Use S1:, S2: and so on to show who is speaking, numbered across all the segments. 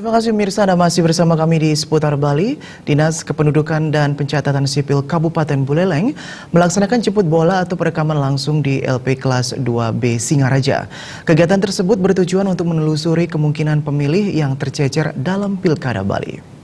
S1: Terima kasih pemirsa, Anda masih bersama kami di Seputar Bali. Dinas Kependudukan dan Pencatatan Sipil Kabupaten Buleleng melaksanakan jemput bola atau perekaman langsung di LP Kelas 2B Singaraja. Kegiatan tersebut bertujuan untuk menelusuri kemungkinan pemilih yang tercecer dalam Pilkada Bali.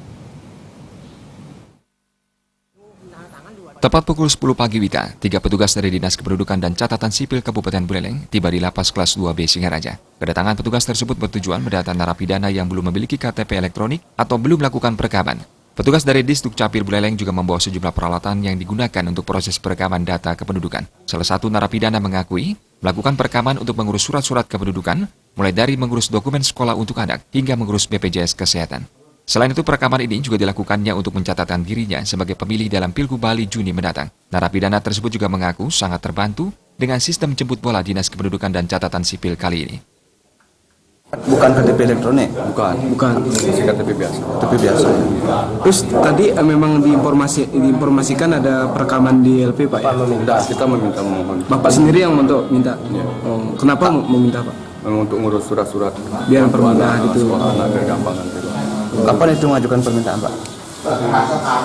S2: Tepat pukul 10 pagi Wita, 3 petugas dari Dinas Kependudukan dan Catatan Sipil Kabupaten Buleleng tiba di Lapas Kelas 2B Singaraja. Kedatangan petugas tersebut bertujuan mendata narapidana yang belum memiliki KTP elektronik atau belum melakukan perekaman. Petugas dari Disdukcapil Buleleng juga membawa sejumlah peralatan yang digunakan untuk proses perekaman data kependudukan. Salah satu narapidana mengakui melakukan perekaman untuk mengurus surat-surat kependudukan, mulai dari mengurus dokumen sekolah untuk anak hingga mengurus BPJS Kesehatan. Selain itu, perekaman ini juga dilakukannya untuk mencatatkan dirinya sebagai pemilih dalam Pilgub Bali Juni mendatang. Narapidana tersebut juga mengaku sangat terbantu dengan sistem jemput bola Dinas Kependudukan dan Catatan Sipil kali ini.
S3: Bukan KTP elektronik?
S4: Bukan.
S3: Masih KTP biasa. KTP biasa.
S4: Terus tadi memang diinformasikan ada perekaman di LP, Pak?
S3: Tidak, kita meminta memohon.
S4: Bapak sendiri yang untuk minta?
S3: Ya.
S4: Oh, kenapa mau minta, Pak?
S3: Memang untuk ngurus surat-surat.
S4: Biar permintaan itu.
S3: Sekolah anak biar gampang nanti.
S5: Kapan itu mengajukan permintaan, Pak?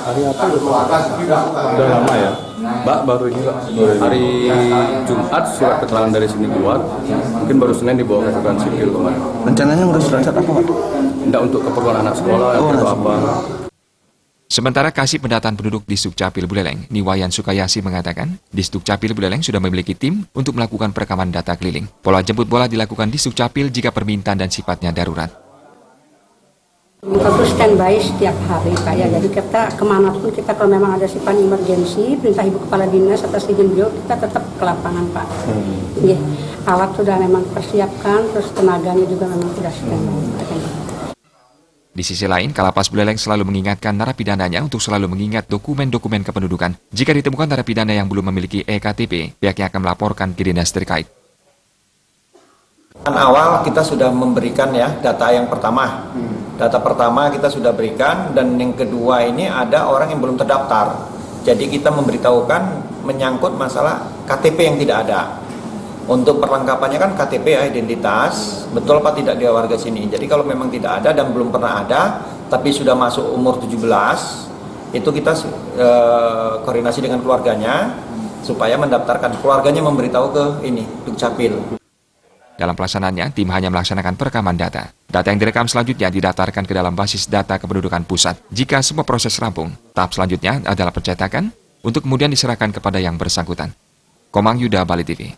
S3: Hari apa? Udah lama ya. Mbak, baru ini Pak. Hari Jumat surat keterangan dari sini keluar. Mungkin baru Senin dibawa ke Catatan Sipil kemarin.
S5: Rencananya ngurus surat apa, Pak?
S3: Tidak untuk keperluan anak sekolah atau apa.
S2: Sementara Kasih Pendataan Penduduk Disdukcapil Buleleng, Niwayan Sukayasi mengatakan, Disdukcapil Buleleng sudah memiliki tim untuk melakukan perekaman data keliling. Pola jemput bola dilakukan Disdukcapil jika permintaan dan sifatnya darurat.
S6: Kita tuh standby setiap hari Pak ya, jadi kita kemanapun kita kalau memang ada sifat emergensi, perintah Ibu Kepala Dinas atas izin beliau kita tetap ke lapangan Pak. Ya, alat sudah memang persiapkan, terus tenaganya juga memang sudah standby.
S2: Di sisi lain, Kalapas Buleleng selalu mengingatkan narapidananya untuk selalu mengingat dokumen-dokumen kependudukan. Jika ditemukan narapidana yang belum memiliki EKTP, pihaknya akan melaporkan ke dinas terkait.
S7: Awal kita sudah memberikan ya data yang pertama. Data pertama kita sudah berikan, dan yang kedua ini ada orang yang belum terdaftar. Jadi kita memberitahukan menyangkut masalah KTP yang tidak ada. Untuk perlengkapannya kan KTP identitas, betul apa tidak dia warga sini. Jadi kalau memang tidak ada dan belum pernah ada, tapi sudah masuk umur 17, itu kita koordinasi dengan keluarganya supaya mendaftarkan. Keluarganya memberitahu ke ini, Dukcapil.
S2: Dalam pelaksanaannya, tim hanya melaksanakan perekaman data. Data yang direkam selanjutnya didaftarkan ke dalam basis data kependudukan pusat. Jika semua proses rampung, tahap selanjutnya adalah pencetakan untuk kemudian diserahkan kepada yang bersangkutan. Komang Yuda, Bali TV.